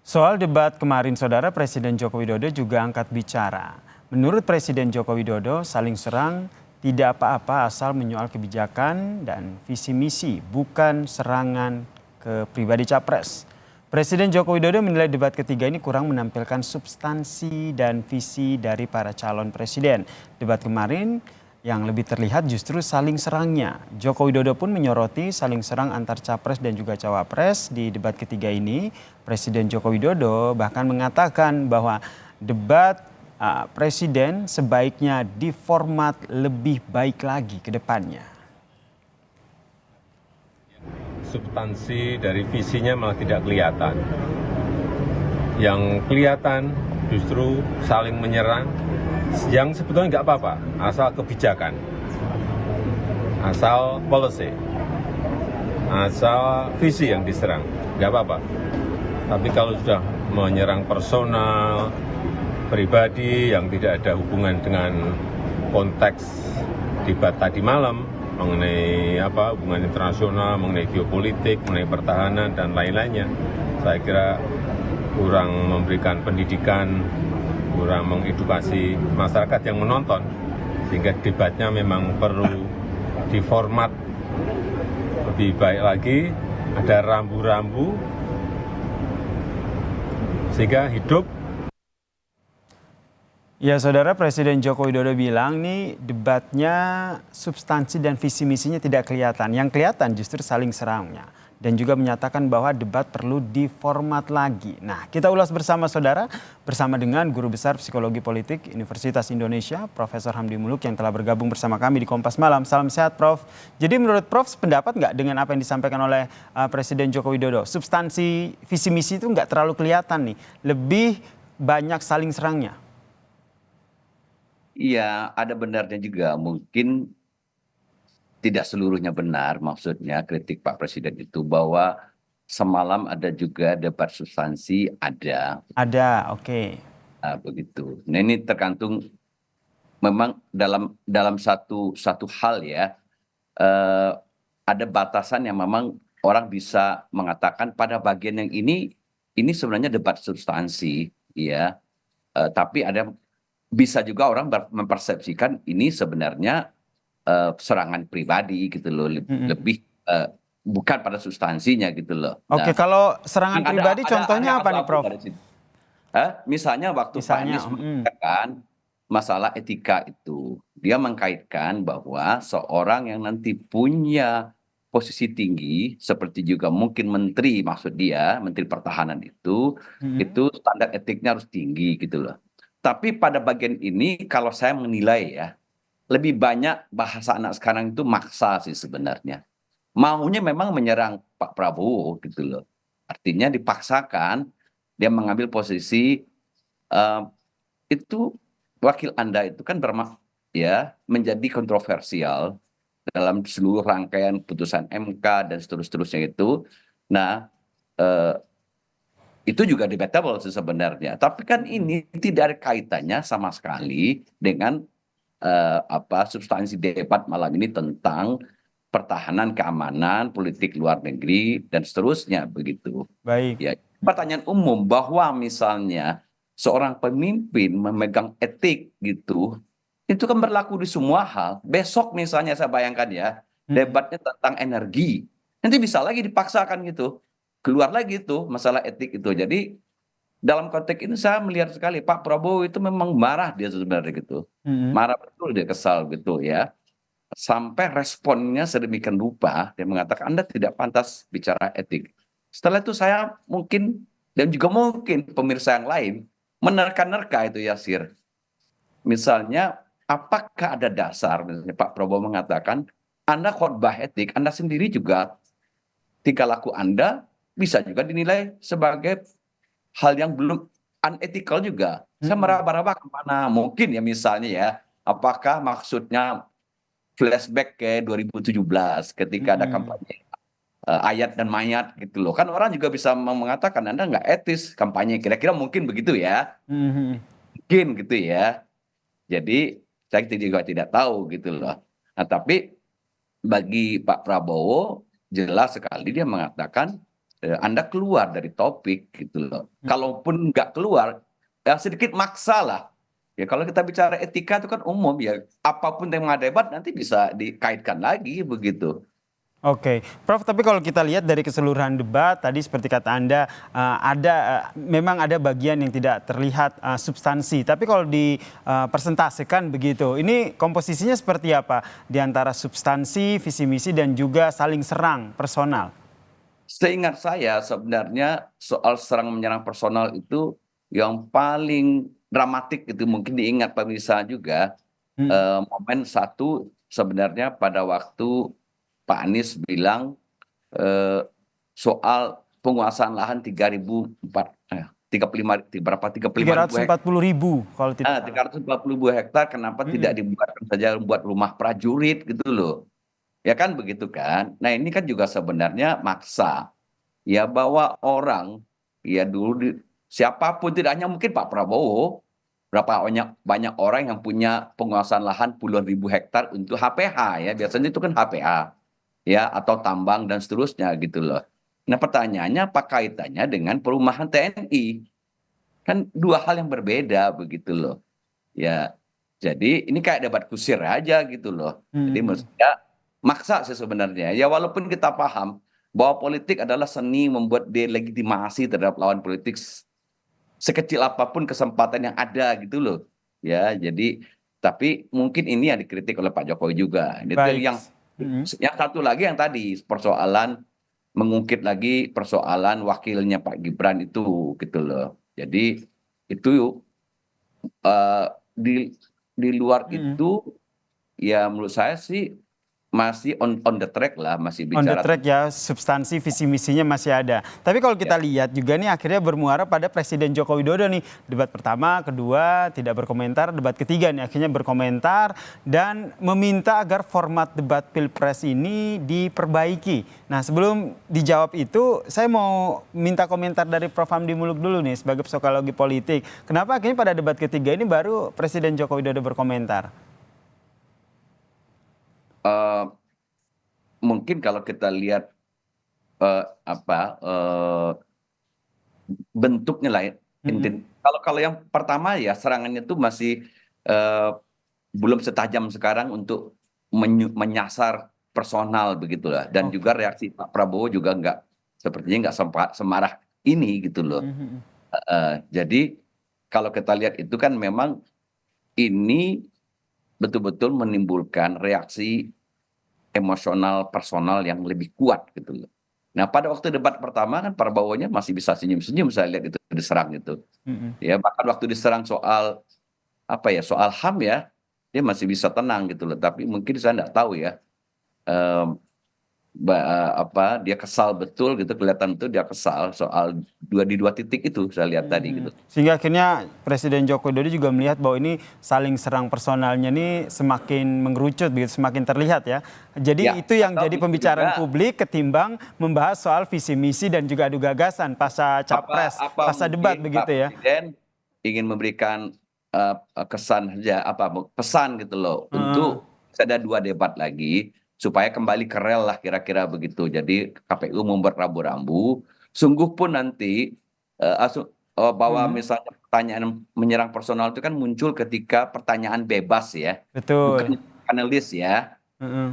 Soal debat kemarin, Saudara, Presiden Joko Widodo juga angkat bicara. Menurut Presiden Joko Widodo, saling serang tidak apa-apa asal menyoal kebijakan dan visi misi, bukan serangan ke pribadi capres. Presiden Joko Widodo menilai debat ketiga ini kurang menampilkan substansi dan visi dari para calon presiden. Debat kemarin yang lebih terlihat justru saling serangnya. Joko Widodo pun menyoroti saling serang antar capres dan juga cawapres di debat ketiga ini. Presiden Joko Widodo bahkan mengatakan bahwa debat presiden sebaiknya diformat lebih baik lagi ke depannya. Substansi dari visinya malah tidak kelihatan. Yang kelihatan justru saling menyerang, yang sebetulnya nggak apa-apa, asal kebijakan, asal policy, asal visi yang diserang, nggak apa-apa. Tapi kalau sudah menyerang personal, pribadi yang tidak ada hubungan dengan konteks debat tadi malam, mengenai hubungan internasional, mengenai geopolitik, mengenai pertahanan, dan lain-lainnya, saya kira kurang memberikan pendidikan, kurang mengedukasi masyarakat yang menonton, sehingga debatnya memang perlu diformat lebih baik lagi, ada rambu-rambu, sehingga hidup. Ya, Saudara, Presiden Joko Widodo bilang nih debatnya substansi dan visi misinya tidak kelihatan. Yang kelihatan justru saling serangnya. Dan juga menyatakan bahwa debat perlu diformat lagi. Nah, kita ulas bersama Saudara, bersama dengan Guru Besar Psikologi Politik Universitas Indonesia, Profesor Hamdi Muluk yang telah bergabung bersama kami di Kompas Malam. Salam sehat, Prof. Jadi menurut Prof, sependapat nggak dengan apa yang disampaikan oleh Presiden Joko Widodo? Substansi visi misi itu nggak terlalu kelihatan nih. Lebih banyak saling serangnya. Iya, ada benarnya juga. Mungkin tidak seluruhnya benar, maksudnya kritik Pak Presiden itu bahwa semalam ada juga debat substansi, ada. Ada, oke. Begitu. Nah, ini tergantung memang dalam satu hal ya, ada batasan yang memang orang bisa mengatakan pada bagian yang ini sebenarnya debat substansi, ya. Tapi bisa juga orang mempersepsikan ini sebenarnya serangan pribadi gitu loh, lebih bukan pada substansinya gitu loh. Oke, Nah, kalau serangan pribadi contohnya apa nih, abu-abu Prof? dari situ. Misalnya waktu Pak Misalnya, Anies mengatakan masalah etika itu, dia mengkaitkan bahwa seorang yang nanti punya posisi tinggi, seperti juga mungkin menteri, maksud dia, menteri pertahanan itu standar etiknya harus tinggi gitu loh. Tapi pada bagian ini kalau saya menilai ya, lebih banyak bahasa anak sekarang itu maksa sih sebenarnya. Maunya memang menyerang Pak Prabowo gitu loh. Artinya dipaksakan dia mengambil posisi eh, itu wakil Anda itu kan menjadi kontroversial dalam seluruh rangkaian putusan MK dan seterusnya itu. Nah, eh, itu juga debatable sih sebenarnya. Tapi kan ini tidak ada kaitannya sama sekali dengan substansi debat malam ini tentang pertahanan, keamanan, politik luar negeri dan seterusnya begitu. baik. Ya, pertanyaan umum bahwa misalnya seorang pemimpin memegang etik gitu, itu kan berlaku di semua hal. Besok misalnya saya bayangkan ya, debatnya tentang energi, nanti bisa lagi dipaksakan gitu, keluar lagi tuh masalah etik itu. Jadi dalam konteks ini saya melihat sekali Pak Prabowo itu memang marah dia sebenarnya gitu. Marah betul dia, kesal gitu ya. Sampai responnya sedemikian rupa, dia mengatakan Anda tidak pantas bicara etik. Setelah itu saya mungkin, dan juga mungkin pemirsa yang lain, menerka-nerka itu Yasir. Misalnya, apakah ada dasar, misalnya Pak Prabowo mengatakan, Anda khotbah etik, Anda sendiri juga, tingkah laku Anda bisa juga dinilai sebagai hal yang belum unethical juga. Saya meraba-raba kemana, mungkin ya misalnya ya, apakah maksudnya flashback ke 2017 ketika ada kampanye ayat dan mayat gitu loh. Kan orang juga bisa mengatakan Anda nggak etis kampanye. Kira-kira mungkin begitu ya. Mungkin gitu ya. Jadi saya juga tidak tahu gitu loh. Nah, tapi bagi Pak Prabowo jelas sekali dia mengatakan Anda keluar dari topik gitu loh. Kalaupun nggak keluar, ya sedikit maksa lah. Ya kalau kita bicara etika itu kan umum ya, apapun tema debat nanti bisa dikaitkan lagi begitu. Oke, Prof. Tapi kalau kita lihat dari keseluruhan debat tadi seperti kata Anda memang ada bagian yang tidak terlihat substansi. Tapi kalau dipersentasekan begitu, ini komposisinya seperti apa di antara substansi, visi misi dan juga saling serang personal? Seingat saya sebenarnya soal serang menyerang personal itu yang paling dramatik itu mungkin diingat pemirsa juga, momen satu sebenarnya pada waktu Pak Anies bilang eh, soal penguasaan lahan 35 berapa 35.000 hektar. 340.000 kalau tidak salah. 340.000 hektar kenapa tidak dibuatkan saja buat rumah prajurit gitu loh. Ya kan begitu kan. Nah, ini kan juga sebenarnya maksa ya bahwa orang ya dulu siapapun tidak hanya mungkin Pak Prabowo, berapa banyak orang yang punya penguasaan lahan puluhan ribu hektar untuk HPH ya, biasanya itu kan HPA ya atau tambang dan seterusnya gitu loh. Nah, pertanyaannya apa kaitannya dengan perumahan TNI? Kan dua hal yang berbeda begitu loh. Ya, jadi ini kayak debat kusir aja gitu loh. Jadi maksudnya maksa sih sebenarnya. Ya walaupun kita paham bahwa politik adalah seni membuat delegitimasi terhadap lawan politik sekecil apapun kesempatan yang ada gitu loh. Ya, jadi tapi mungkin ini yang dikritik oleh Pak Jokowi juga. Itu Baik. yang satu lagi yang tadi persoalan mengungkit lagi persoalan wakilnya Pak Gibran itu gitu loh. Jadi itu eh, di luar itu ya menurut saya sih masih on the track lah, masih On the bicara track ya, substansi visi misinya masih ada. Tapi kalau kita lihat juga nih akhirnya bermuara pada Presiden Joko Widodo nih. Debat pertama, kedua tidak berkomentar, debat ketiga nih akhirnya berkomentar dan meminta agar format debat Pilpres ini diperbaiki. Nah, sebelum dijawab itu, saya mau minta komentar dari Prof. Hamdi Muluk dulu nih sebagai psikologi politik. Kenapa akhirnya pada debat ketiga ini baru Presiden Joko Widodo berkomentar? eh, mungkin kalau kita lihat apa bentuknya lah ya. Kalau yang pertama ya serangannya itu masih eh, belum setajam sekarang untuk menyasar personal begitulah dan Oke. juga reaksi Pak Prabowo juga nggak sepertinya nggak semarah ini gitu loh. Jadi kalau kita lihat itu kan memang ini betul-betul menimbulkan reaksi emosional personal yang lebih kuat gitu loh. Nah, pada waktu debat pertama kan Prabowo-nya masih bisa senyum-senyum saya lihat itu diserang gitu. Ya, bahkan waktu diserang soal apa ya, soal HAM ya, dia masih bisa tenang gitu loh. Tapi mungkin saya nggak tahu ya, em, apa dia kesal betul gitu, kelihatan tuh dia kesal soal di dua titik itu saya lihat tadi gitu. Sehingga akhirnya Presiden Joko Widodo juga melihat bahwa ini saling serang personalnya ini semakin mengerucut begitu, semakin terlihat ya. Jadi Ya, itu yang atau jadi itu pembicaraan juga publik ketimbang membahas soal visi misi dan juga adu gagasan pasca capres, apa pasca debat mungkin Pak begitu ya. Presiden ingin memberikan kesan saja apa pesan gitu loh untuk ada dua debat lagi supaya kembali ke rel lah kira-kira begitu. Jadi KPU membuat rambu-rambu. Sungguh pun nanti bahwa misalnya pertanyaan menyerang personal itu kan muncul ketika pertanyaan bebas ya, Betul. bukan panelis ya.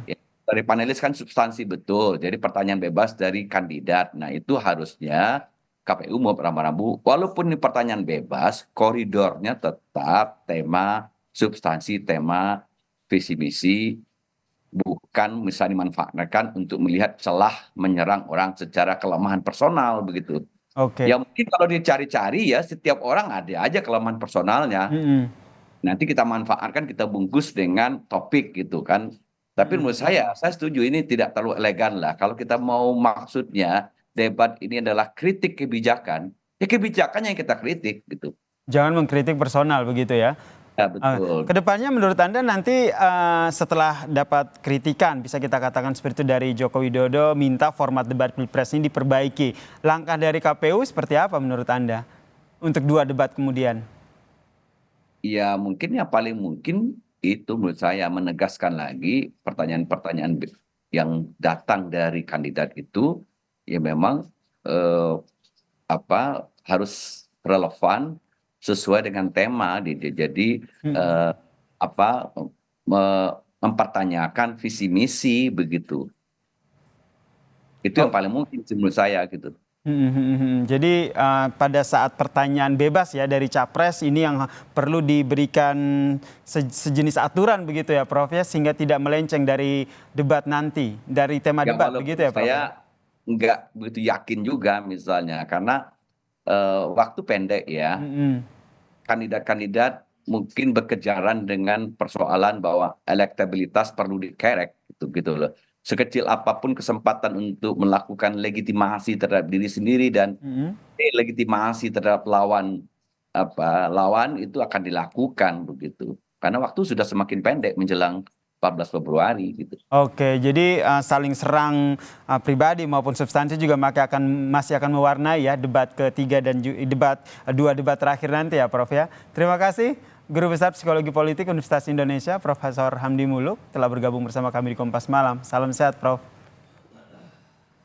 Ya, dari panelis kan substansi betul. Jadi pertanyaan bebas dari kandidat. Nah, itu harusnya KPU mau rambu-rambu. Walaupun ini pertanyaan bebas, koridornya tetap tema substansi, tema visi misi, bukan misalnya dimanfaatkan untuk melihat celah menyerang orang secara kelemahan personal begitu. Oke. Ya mungkin kalau dicari-cari ya setiap orang ada aja kelemahan personalnya. Nanti kita manfaatkan, kita bungkus dengan topik gitu kan. Tapi menurut saya setuju ini tidak terlalu elegan lah. Kalau kita mau maksudnya debat ini adalah kritik kebijakan, ya kebijakannya yang kita kritik gitu. Jangan mengkritik personal begitu ya. Ya betul. Kedepannya menurut Anda nanti setelah dapat kritikan bisa kita katakan seperti itu dari Joko Widodo minta format debat Pilpres ini diperbaiki. Langkah dari KPU seperti apa menurut Anda untuk dua debat kemudian? Ya mungkin yang paling mungkin itu menurut saya menegaskan lagi pertanyaan-pertanyaan yang datang dari kandidat itu ya memang eh, harus relevan sesuai dengan tema. Jadi eh, apa mempertanyakan visi misi begitu. Itu yang Oh, paling mungkin menurut saya gitu. Jadi pada saat pertanyaan bebas ya dari capres ini yang perlu diberikan sejenis aturan begitu ya Prof ya, sehingga tidak melenceng dari debat nanti, dari tema Ya debat begitu walaupun ya Prof ya. saya nggak begitu yakin juga misalnya karena waktu pendek ya, Mm-mm. kandidat-kandidat mungkin berkejaran dengan persoalan bahwa elektabilitas perlu dikerek gitu loh. Sekecil apapun kesempatan untuk melakukan legitimasi terhadap diri sendiri dan Mm-mm. legitimasi terhadap lawan itu akan dilakukan begitu. Karena waktu sudah semakin pendek menjelang 14 Februari gitu. Oke, jadi saling serang pribadi maupun substansi juga masih akan mewarnai ya debat ketiga dan dua debat terakhir nanti ya Prof ya. Terima kasih Guru Besar Psikologi Politik Universitas Indonesia Profesor Hamdi Muluk telah bergabung bersama kami di Kompas Malam. Salam sehat Prof.